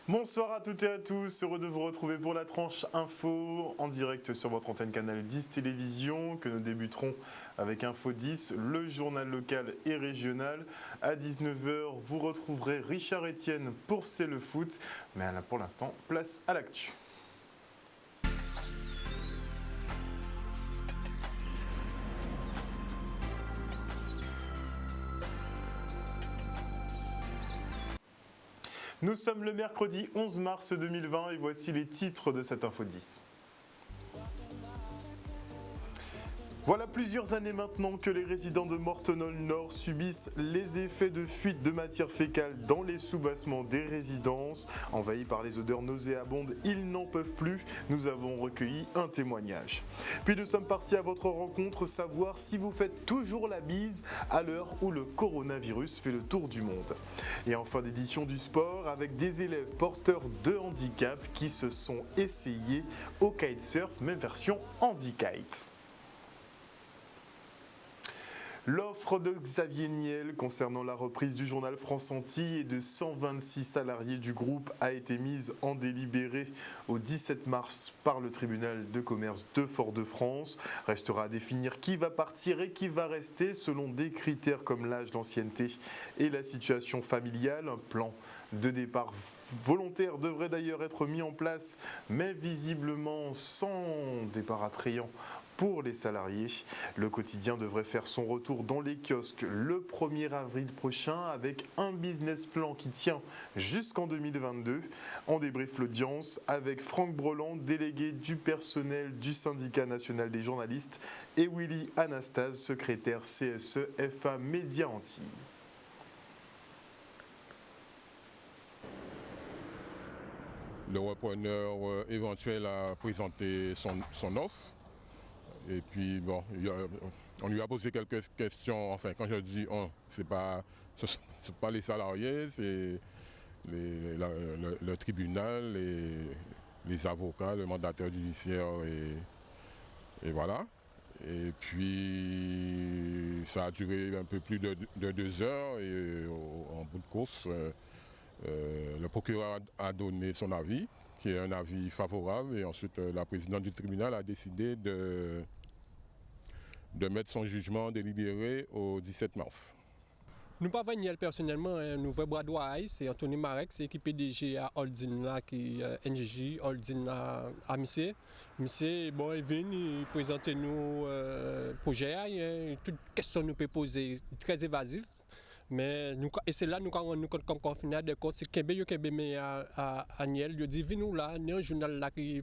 Bonsoir à toutes et à tous, heureux de vous retrouver pour la tranche info en direct sur votre antenne Canal 10 Télévision que nous débuterons avec Info 10, le journal local et régional. À 19h, vous retrouverez Richard Etienne pour C'est le foot, mais pour l'instant, place à l'actu. Nous sommes le mercredi 11 mars 2020 et voici les titres de cette Info 10. Voilà plusieurs années maintenant que les résidents de Mortenol-Nord subissent les effets de fuite de matière fécale dans les soubassements des résidences. Envahis par les odeurs nauséabondes, ils n'en peuvent plus. Nous avons recueilli un témoignage. Puis nous sommes partis à votre rencontre, savoir si vous faites toujours la bise à l'heure où le coronavirus fait le tour du monde. Et en fin d'édition du sport, avec des élèves porteurs de handicap qui se sont essayés au kitesurf, mais version handi-kite. L'offre de Xavier Niel concernant la reprise du journal France Antilles et de 126 salariés du groupe a été mise en délibéré au 17 mars par le tribunal de commerce de Fort-de-France. Restera à définir qui va partir et qui va rester selon des critères comme l'âge, l'ancienneté et la situation familiale. Un plan de départ volontaire devrait d'ailleurs être mis en place, mais visiblement sans départ attrayant pour les salariés. Le quotidien devrait faire son retour dans les kiosques le 1er avril prochain avec un business plan qui tient jusqu'en 2022. On débriefe l'audience avec Franck Breland, délégué du personnel du syndicat national des journalistes, et Willy Anastase, secrétaire CSE FA Média Antilles. Le repreneur éventuel a présenté son offre. Et puis, bon, on lui a posé quelques questions. Enfin, quand je dis on, ce n'est pas les salariés, c'est le tribunal, les avocats, le mandataire judiciaire, et voilà. Et puis, ça a duré un peu plus de 2 heures. Et en bout de course, le procureur a donné son avis, qui est un avis favorable. Et ensuite, la présidente du tribunal a décidé de mettre son jugement délibéré au 17 mars. Nous pas venir personnellement, nous voyons bras droit, c'est Anthony Marek, c'est équipé PDG à Holding là, qui NGJ, Holding à Missé. Missé, bon, il vient, il présente nous projet, toute question nous peut poser, très évasif. Mais nous, et c'est là nous quand nous comme confiné de compte, c'est Kébé à Aniel, il dit nous là, il y a un journal là qui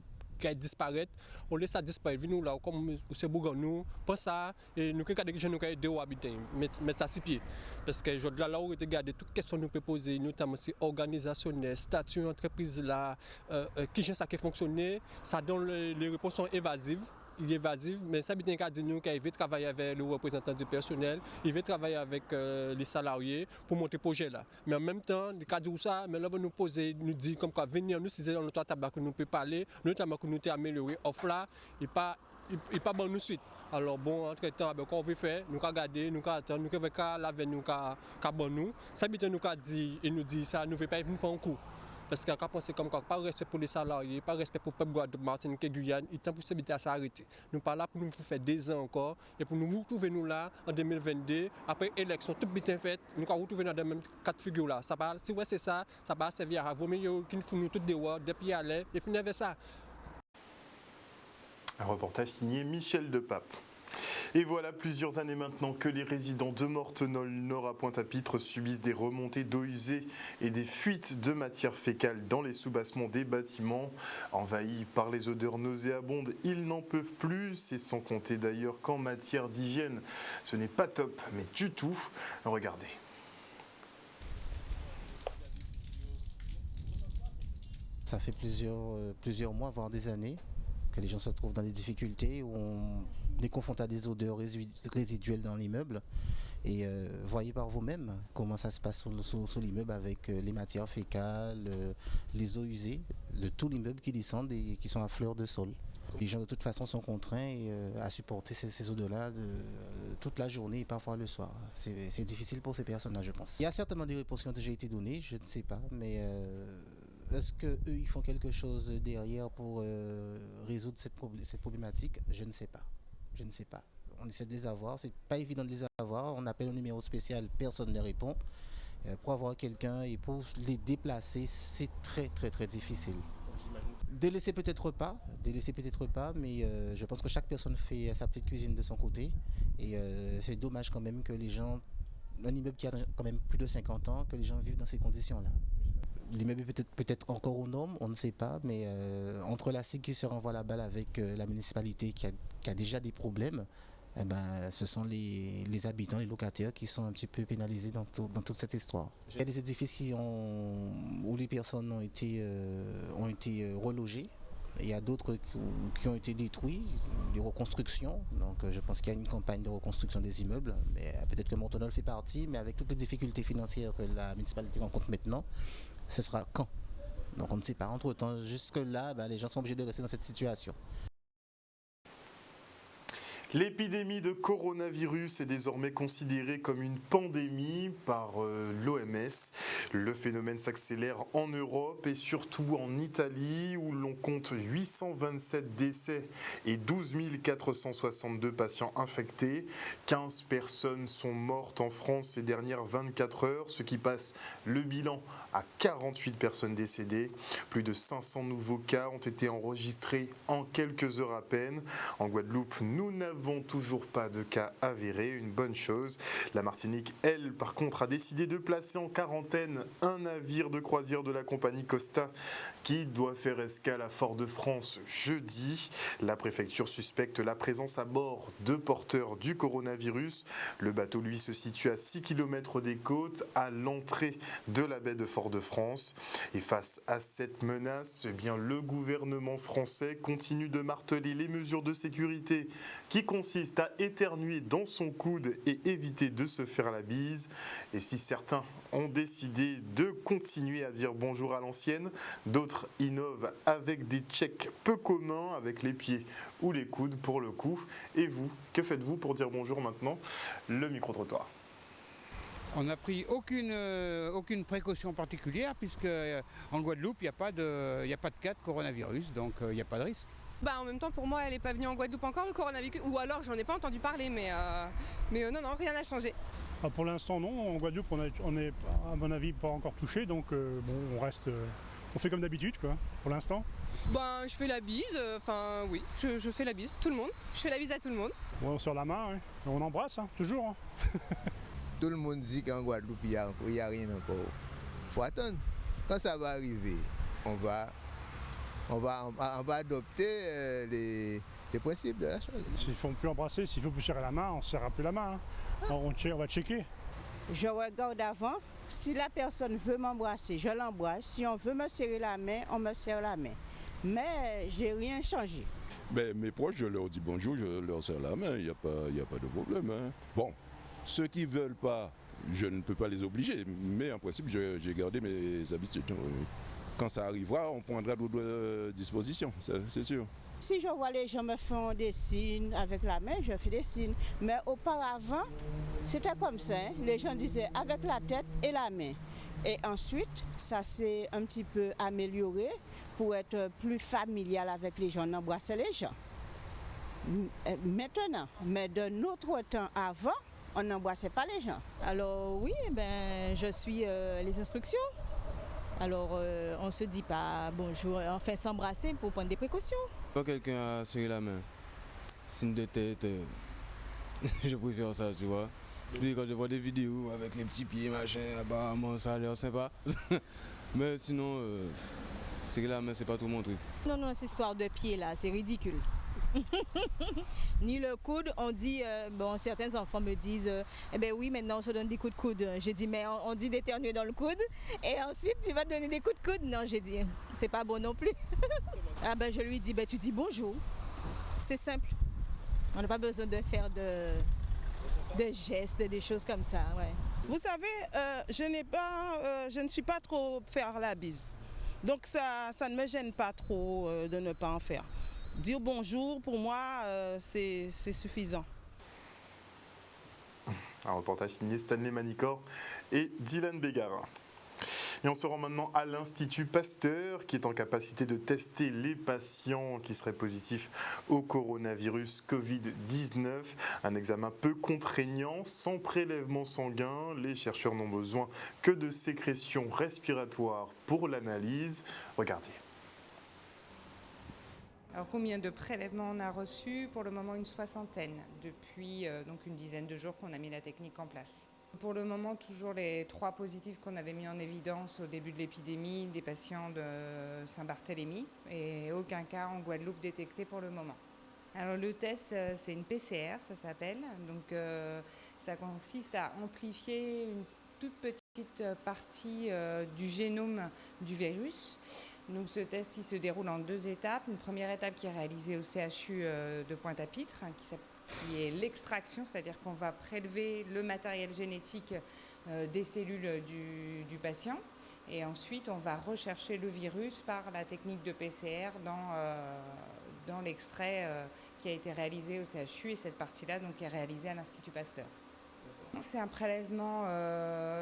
disparaître, on laisse ça disparaître, nous là, comme c'est Bougon, nous, pense ça, et nous, quand des gens nous aider à habiter, mettre ça sur pied. Parce que je là où regarder toutes les questions que nous pouvons poser, notamment si organisationnel, statut d'entreprise là, qui j'ai ça qui fonctionne, ça donne les réponses sont évasives. Il est évasif, mais ça veut dire qu'il veut travailler avec le représentant du personnel, il veut travailler avec les salariés pour monter le projet là. Mais en même temps, le cas de ça, mais là, nous poser, nous dire comme quoi venir nous si dans notre table que nous pouvons parler, notamment que nous t'ai amélioré off là, et pas bon nous suite. Alors bon, entre temps, quand on veut faire, nous avons regardé, nous avons attendre, nous avons laver, nous avons bon nous. Ça veut dire nous avons dit, et nous dit ça, nous ne veut pas venir faire un coup. Parce qu'on a pensé comme quoi, pas respect pour les salariés, pas respect pour le peuple Guadeloupe, Martinique et Guyane, il est temps pour s'habiter à s'arrêter. Nous pas là pour nous faire 2 ans encore, et pour nous retrouver nous là en 2022, après l'élection, tout bien fait, nous allons retrouver dans les mêmes 4 figures là. Ça va, si ouais, c'est ça, ça va servir à vaut mieux qu'il nous nous toutes des words, depuis aller, et finir avec ça. Un reportage signé Michel Depape. Et voilà plusieurs années maintenant que les résidents de Mortenol-Nord à Pointe-à-Pitre subissent des remontées d'eau usée et des fuites de matière fécale dans les soubassements des bâtiments. Envahis par les odeurs nauséabondes, ils n'en peuvent plus. C'est sans compter d'ailleurs qu'en matière d'hygiène, ce n'est pas top, mais du tout. Regardez. Ça fait plusieurs mois, voire des années, que les gens se trouvent dans des difficultés où on est confronté à des odeurs résiduelles dans l'immeuble. Et voyez par vous-même comment ça se passe sur l'immeuble avec les matières fécales, les eaux usées de tout l'immeuble qui descendent et qui sont à fleur de sol. Les gens de toute façon sont contraints à supporter ces odeurs-là toute la journée et parfois le soir. C'est difficile pour ces personnes-là, je pense. Il y a certainement des réponses qui ont déjà été données, je ne sais pas, mais est-ce qu'eux, ils font quelque chose derrière pour résoudre cette problématique? Je ne sais pas. Je ne sais pas. On essaie de les avoir, c'est pas évident de les avoir. On appelle un numéro spécial, personne ne répond. Pour avoir quelqu'un et pour les déplacer, c'est très très très difficile. Délaisser peut-être pas, mais je pense que chaque personne fait sa petite cuisine de son côté. Et c'est dommage quand même que les gens, un immeuble qui a quand même plus de 50 ans, que les gens vivent dans ces conditions-là. L'immeuble est peut-être encore aux normes, on ne sait pas, mais entre la SIG qui se renvoie la balle avec la municipalité qui a déjà des problèmes, eh ben, ce sont les habitants, les locataires qui sont un petit peu pénalisés dans toute cette histoire. Il y a des édifices où les personnes ont été relogées. Il y a d'autres qui ont été détruits, des reconstructions. Donc je pense qu'il y a une campagne de reconstruction des immeubles. Mais peut-être que Montonol fait partie, mais avec toutes les difficultés financières que la municipalité rencontre maintenant, ce sera quand? Donc on ne sait pas. Entre-temps, jusque-là, les gens sont obligés de rester dans cette situation. L'épidémie de coronavirus est désormais considérée comme une pandémie par l'OMS. Le phénomène s'accélère en Europe et surtout en Italie où l'on compte 827 décès et 12 462 patients infectés. 15 personnes sont mortes en France ces dernières 24 heures, ce qui passe le bilan à 48 personnes décédées. Plus de 500 nouveaux cas ont été enregistrés en quelques heures à peine. En Guadeloupe, nous n'avons toujours pas de cas avérés, une bonne chose. La Martinique, elle, par contre, a décidé de placer en quarantaine un navire de croisière de la compagnie Costa qui doit faire escale à Fort-de-France jeudi. La préfecture suspecte la présence à bord de porteurs du coronavirus. Le bateau, lui, se situe à 6 km des côtes, à l'entrée de la baie de Fort-de-France. Et face à cette menace, le gouvernement français continue de marteler les mesures de sécurité qui consistent à éternuer dans son coude et éviter de se faire la bise. Et si certains ont décidé de continuer à dire bonjour à l'ancienne, d'autres innovent avec des checks peu communs avec les pieds ou les coudes pour le coup. Et vous, que faites-vous pour dire bonjour maintenant? Le micro-trottoir. On n'a pris aucune précaution particulière puisque en Guadeloupe, il n'y a pas de cas de coronavirus, donc il n'y a pas de risque. En même temps, pour moi, elle n'est pas venue en Guadeloupe encore, le coronavirus, ou alors j'en ai pas entendu parler, mais non, rien n'a changé. Pour l'instant, non. En Guadeloupe, on est, à mon avis, pas encore touché, donc on reste, on fait comme d'habitude, quoi, pour l'instant. Je fais la bise, oui, je fais la bise, tout le monde. Je fais la bise à tout le monde. Ouais, on serre la main, hein. On embrasse, hein, toujours. Hein. Tout le monde dit qu'en Guadeloupe, il n'y a rien encore. Il faut attendre. Quand ça va arriver, on va adopter les principes de la chose. S'il ne faut plus embrasser, s'il ne faut plus serrer la main, on ne serrera plus la main. Hein. On va checker. Je regarde avant. Si la personne veut m'embrasser, je l'embrasse. Si on veut me serrer la main, on me serre la main. Mais j'ai rien changé. Mes proches, je leur dis bonjour, je leur serre la main, il n'y a pas de problème. Hein. Bon, ceux qui ne veulent pas, je ne peux pas les obliger, mais en principe, j'ai gardé mes habitudes. Quand ça arrivera, on prendra d'autres dispositions, c'est sûr. Si je vois les gens me font des signes avec la main, je fais des signes. Mais auparavant, c'était comme ça. Hein. Les gens disaient avec la tête et la main. Et ensuite, ça s'est un petit peu amélioré pour être plus familial avec les gens, on embrassait les gens. Maintenant, mais de notre temps avant, on n'embrassait pas les gens. Alors oui, je suis les instructions. Alors on ne se dit pas bonjour, enfin s'embrasser pour prendre des précautions. Quand quelqu'un a serré la main, signe de tête, je préfère ça, tu vois. Puis quand je vois des vidéos avec les petits pieds, machin, apparemment ça a l'air sympa. Mais sinon, serrer la main, c'est pas tout mon truc. Non, cette histoire de pied là, c'est ridicule. Ni le coude, on dit, certains enfants me disent, oui, maintenant on se donne des coups de coude. J'ai dit, mais on dit d'éternuer dans le coude et ensuite tu vas te donner des coups de coude. Non, j'ai dit, c'est pas bon non plus. Je lui dis, tu dis bonjour. C'est simple. On n'a pas besoin de faire de gestes, des choses comme ça. Ouais. Vous savez, je ne suis pas trop faire la bise. Donc ça ne me gêne pas trop de ne pas en faire. Dire bonjour, pour moi, c'est suffisant. Un reportage signé Stanley Manicor et Dylan Bégara. Et on se rend maintenant à l'Institut Pasteur qui est en capacité de tester les patients qui seraient positifs au coronavirus Covid-19. Un examen peu contraignant, sans prélèvement sanguin. Les chercheurs n'ont besoin que de sécrétions respiratoires pour l'analyse. Regardez. Alors combien de prélèvements on a reçu? Pour le moment une soixantaine, depuis donc une dizaine de jours qu'on a mis la technique en place. Pour le moment, toujours les 3 positifs qu'on avait mis en évidence au début de l'épidémie, des patients de Saint-Barthélemy, et aucun cas en Guadeloupe détecté pour le moment. Alors le test, c'est une PCR, ça s'appelle. Donc ça consiste à amplifier une toute petite partie du génome du virus. Donc ce test, il se déroule en 2 étapes. Une première étape qui est réalisée au CHU de Pointe-à-Pitre, qui est l'extraction, c'est-à-dire qu'on va prélever le matériel génétique des cellules du patient. Et ensuite, on va rechercher le virus par la technique de PCR dans l'extrait qui a été réalisé au CHU. Et cette partie-là donc, est réalisée à l'Institut Pasteur. C'est un prélèvement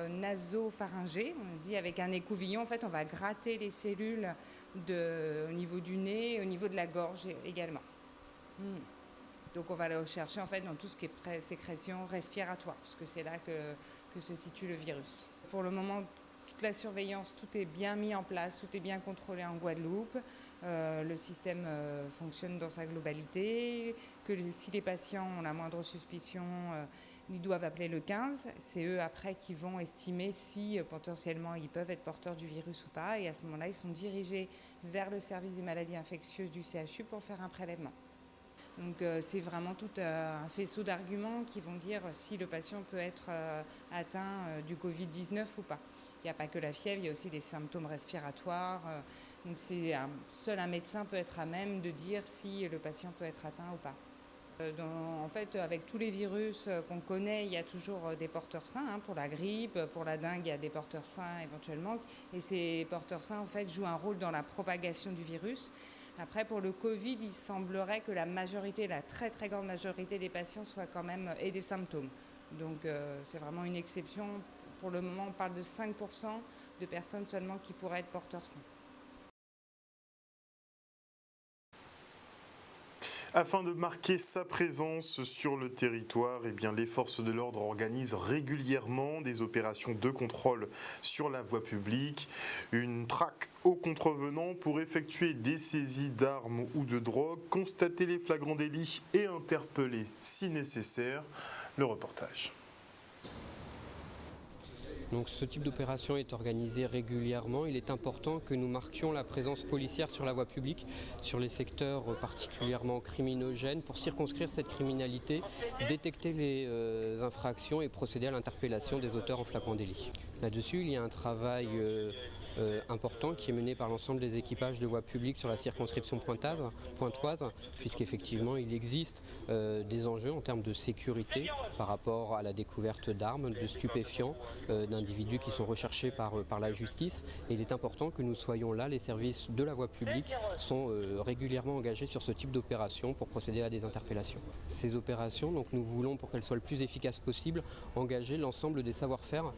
nasopharyngé, on dit avec un écouvillon. En fait, on va gratter les cellules au niveau du nez et au niveau de la gorge également. Donc on va le rechercher en fait dans tout ce qui est sécrétion respiratoire, puisque c'est là que se situe le virus. Pour le moment, toute la surveillance, tout est bien mis en place, tout est bien contrôlé en Guadeloupe. Le système fonctionne dans sa globalité. Si les patients ont la moindre suspicion, ils doivent appeler le 15. C'est eux après qui vont estimer si potentiellement ils peuvent être porteurs du virus ou pas. Et à ce moment-là, ils sont dirigés vers le service des maladies infectieuses du CHU pour faire un prélèvement. Donc c'est vraiment tout un faisceau d'arguments qui vont dire si le patient peut être atteint du Covid-19 ou pas. Il n'y a pas que la fièvre, il y a aussi des symptômes respiratoires. Donc seul un médecin peut être à même de dire si le patient peut être atteint ou pas. En fait, avec tous les virus qu'on connaît, il y a toujours des porteurs sains. Pour la grippe, pour la dengue, il y a des porteurs sains éventuellement. Et ces porteurs sains, en fait, jouent un rôle dans la propagation du virus. Après, pour le Covid, il semblerait que la très très grande majorité des patients aient des symptômes. Donc c'est vraiment une exception. Pour le moment, on parle de 5% de personnes seulement qui pourraient être porteurs sains. Afin de marquer sa présence sur le territoire, les forces de l'ordre organisent régulièrement des opérations de contrôle sur la voie publique. Une traque aux contrevenants pour effectuer des saisies d'armes ou de drogue, constater les flagrants délits et interpeller si nécessaire. Le reportage. Donc ce type d'opération est organisé régulièrement. Il est important que nous marquions la présence policière sur la voie publique, sur les secteurs particulièrement criminogènes, pour circonscrire cette criminalité, détecter les infractions et procéder à l'interpellation des auteurs en flagrant délit. Là-dessus, il y a un travail important qui est mené par l'ensemble des équipages de voie publique sur la circonscription pointoise, puisqu'effectivement il existe des enjeux en termes de sécurité par rapport à la découverte d'armes, de stupéfiants, d'individus qui sont recherchés par la justice. Et il est important que nous soyons là, les services de la voie publique sont régulièrement engagés sur ce type d'opération pour procéder à des interpellations. Ces opérations, donc, nous voulons, pour qu'elles soient le plus efficaces possible, engager l'ensemble des savoir-faire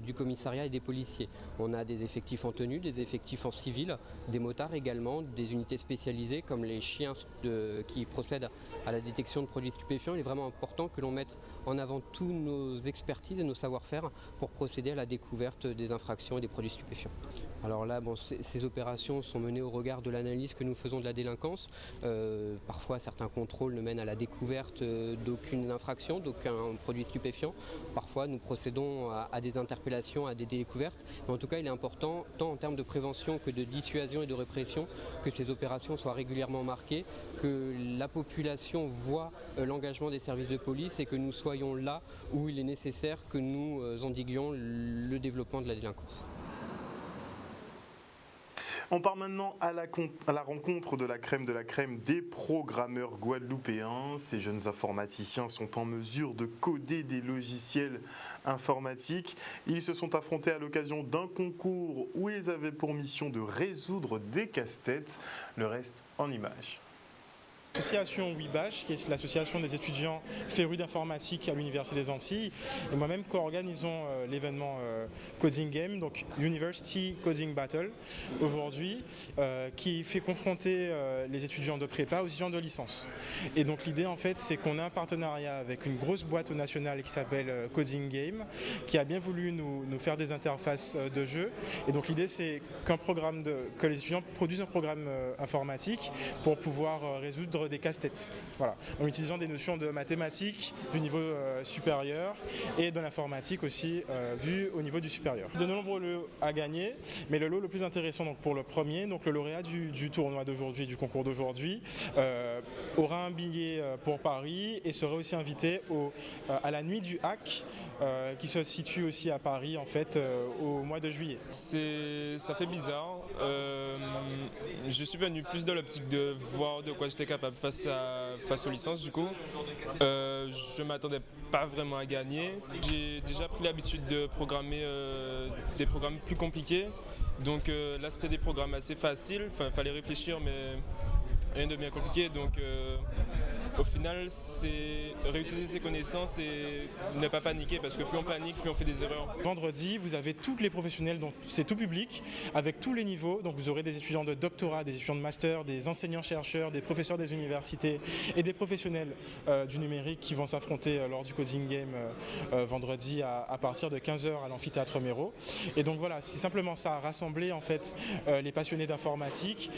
du commissariat et des policiers. On a des effectifs en tenue, des effectifs en civil, des motards également, des unités spécialisées comme les chiens qui procèdent à la détection de produits stupéfiants. Il est vraiment important que l'on mette en avant tous nos expertises et nos savoir-faire pour procéder à la découverte des infractions et des produits stupéfiants. Alors là, ces opérations sont menées au regard de l'analyse que nous faisons de la délinquance. Parfois, certains contrôles ne mènent à la découverte d'aucune infraction, d'aucun produit stupéfiant. Parfois, nous procédons à des interpellations, à des découvertes. Mais en tout cas, il est important, tant en termes de prévention que de dissuasion et de répression, que ces opérations soient régulièrement marquées, que la population voit l'engagement des services de police et que nous soyons là où il est nécessaire que nous endiguions le développement de la délinquance. On part maintenant à la rencontre de la crème des programmeurs guadeloupéens. Ces jeunes informaticiens sont en mesure de coder des logiciels informatiques. Ils se sont affrontés à l'occasion d'un concours où ils avaient pour mission de résoudre des casse-têtes. Le reste en images. Je l'association WIBACH, qui est l'association des étudiants férus d'informatique à l'Université des Antilles, et moi-même co-organisons l'événement Coding Game, donc University Coding Battle, aujourd'hui, qui fait confronter les étudiants de prépa aux étudiants de licence. Et donc l'idée en fait, c'est qu'on a un partenariat avec une grosse boîte au national qui s'appelle Coding Game, qui a bien voulu nous faire des interfaces de jeu. Et donc l'idée, c'est que les étudiants produisent un programme informatique pour pouvoir résoudre des casse-têtes. Voilà, en utilisant des notions de mathématiques du niveau supérieur et de l'informatique aussi vu au niveau du supérieur. De nombreux lots à gagner, mais le lot le plus intéressant donc, pour le premier, donc le lauréat du tournoi d'aujourd'hui, du concours d'aujourd'hui, aura un billet pour Paris et sera aussi invité à la nuit du hack qui se situe aussi à Paris en fait au mois de juillet. Ça fait bizarre. Je suis venu plus dans l'optique de voir de quoi j'étais capable face aux licences du coup. Je ne m'attendais pas vraiment à gagner. J'ai déjà pris l'habitude de programmer des programmes plus compliqués. Donc là c'était des programmes assez faciles, il fallait réfléchir mais rien de bien compliqué. Donc au final, c'est réutiliser ses connaissances et ne pas paniquer parce que plus on panique, plus on fait des erreurs. Vendredi, vous avez tous les professionnels, donc c'est tout public, avec tous les niveaux. Donc vous aurez des étudiants de doctorat, des étudiants de master, des enseignants-chercheurs, des professeurs des universités et des professionnels du numérique qui vont s'affronter lors du Coding Game vendredi à partir de 15h à l'amphithéâtre Méro. Et donc voilà, c'est simplement ça, rassembler en fait les passionnés d'informatique,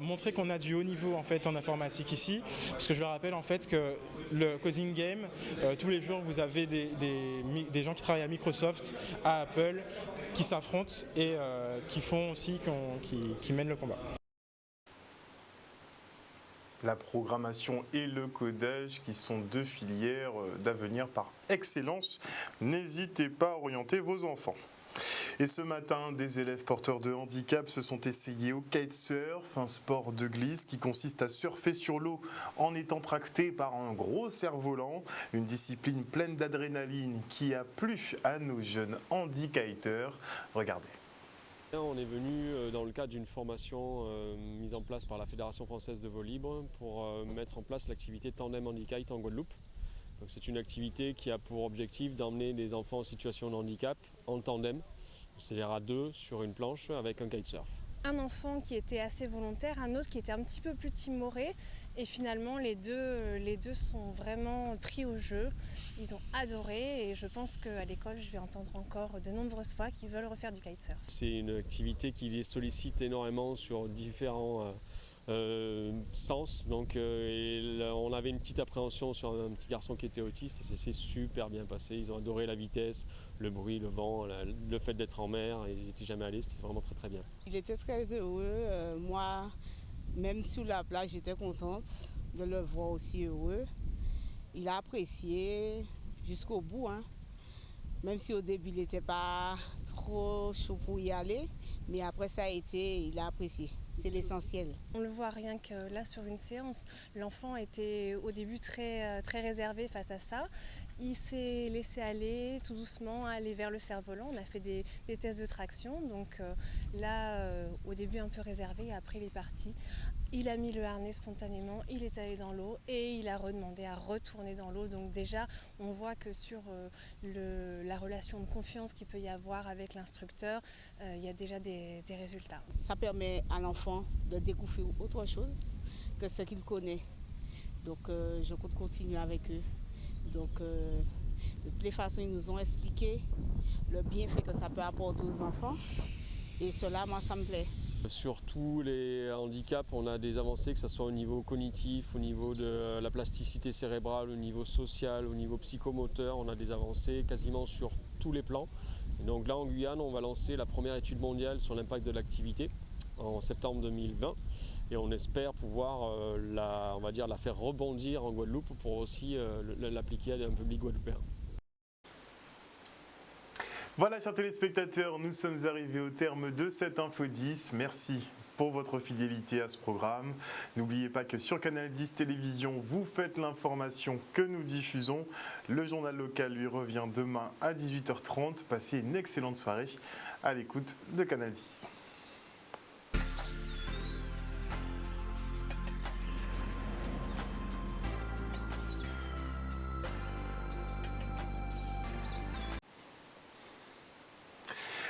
montrer qu'on a du haut niveau en fait en informatique ici, parce que je le rappelle en fait que le Coding Game, tous les jours vous avez des gens qui travaillent à Microsoft, à Apple, qui s'affrontent et qui font aussi, qui mènent le combat. La programmation et le codage qui sont deux filières d'avenir par excellence. N'hésitez pas à orienter vos enfants. Et ce matin, des élèves porteurs de handicap se sont essayés au kitesurf, un sport de glisse qui consiste à surfer sur l'eau en étant tracté par un gros cerf-volant, une discipline pleine d'adrénaline qui a plu à nos jeunes handicapteurs. Regardez. On est venu dans le cadre d'une formation mise en place par la Fédération française de vol libre pour mettre en place l'activité Tandem Handikite en Guadeloupe. C'est une activité qui a pour objectif d'emmener des enfants en situation de handicap en tandem, c'est-à-dire à deux sur une planche avec un kitesurf. Un enfant qui était assez volontaire, un autre qui était un petit peu plus timoré. Et finalement, les deux sont vraiment pris au jeu. Ils ont adoré et je pense qu'à l'école, je vais entendre encore de nombreuses fois qu'ils veulent refaire du kitesurf. C'est une activité qui les sollicite énormément sur différents sens. Donc, on avait une petite appréhension sur un petit garçon qui était autiste et ça s'est super bien passé. Ils ont adoré la vitesse, le bruit, le vent, le fait d'être en mer. Ils n'étaient jamais allés, c'était vraiment très très bien. Il était très heureux. Moi, même sur la plage, j'étais contente de le voir aussi heureux. Il a apprécié jusqu'au bout, hein. Même si au début, il n'était pas trop chaud pour y aller. Mais après, il a apprécié. C'est l'essentiel. On le voit rien que là sur une séance. L'enfant était au début très réservé face à ça. Il s'est laissé aller tout doucement, aller vers le cerf-volant. On a fait des tests de traction. Donc là, au début un peu réservé, après il est parti. Il a mis le harnais spontanément, il est allé dans l'eau et il a redemandé à retourner dans l'eau. Donc déjà, on voit que sur la relation de confiance qu'il peut y avoir avec l'instructeur, il y a déjà des résultats. Ça permet à l'enfant de découvrir autre chose que ce qu'il connaît. Donc je compte continuer avec eux. Donc de toutes les façons, ils nous ont expliqué le bienfait que ça peut apporter aux enfants. Et cela, moi, ça me plaît. Sur tous les handicaps, on a des avancées, que ce soit au niveau cognitif, au niveau de la plasticité cérébrale, au niveau social, au niveau psychomoteur. On a des avancées quasiment sur tous les plans. Et donc là, en Guyane, on va lancer la première étude mondiale sur l'impact de l'activité en septembre 2020. Et on espère pouvoir la faire rebondir en Guadeloupe pour aussi l'appliquer à un public guadeloupéen. Voilà, chers téléspectateurs, nous sommes arrivés au terme de cette Info 10. Merci pour votre fidélité à ce programme. N'oubliez pas que sur Canal 10 Télévision, vous faites l'information que nous diffusons. Le journal local lui revient demain à 18h30. Passez une excellente soirée à l'écoute de Canal 10.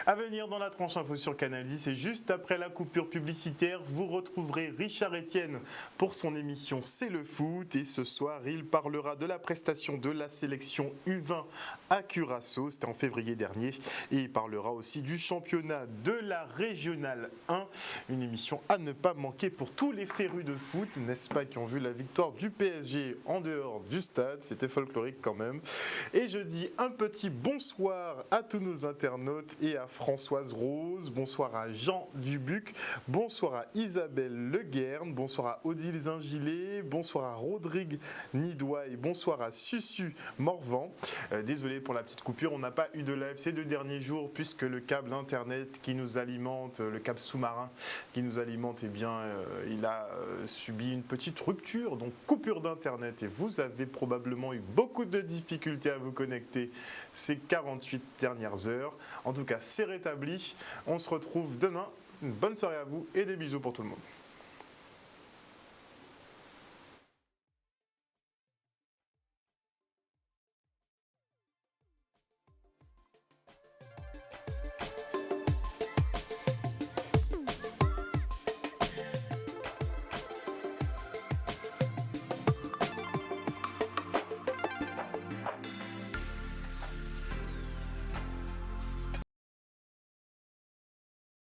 À venir dans la tranche info sur Canal 10 et juste après la coupure publicitaire, vous retrouverez Richard Etienne pour son émission C'est le foot. Et ce soir, il parlera de la prestation de la sélection U20 à Curaçao, c'était en février dernier. Et il parlera aussi du championnat de la Régionale 1. Une émission à ne pas manquer pour tous les férus de foot, n'est-ce pas, qui ont vu la victoire du PSG en dehors du stade. C'était folklorique quand même. Et je dis un petit bonsoir à tous nos internautes et à Françoise Rose. Bonsoir à Jean Dubuc. Bonsoir à Isabelle Leguerne. Bonsoir à Odile Zingilet. Bonsoir à Rodrigue Nidoy. Bonsoir à Susu Morvan. Désolé pour la petite coupure, on n'a pas eu de live ces 2 derniers jours puisque le câble internet qui nous alimente, le câble sous-marin qui nous alimente, eh bien, il a subi une petite rupture, donc coupure d'internet, et vous avez probablement eu beaucoup de difficultés à vous connecter ces 48 dernières heures. En tout cas, c'est rétabli. On se retrouve demain. Une bonne soirée à vous et des bisous pour tout le monde.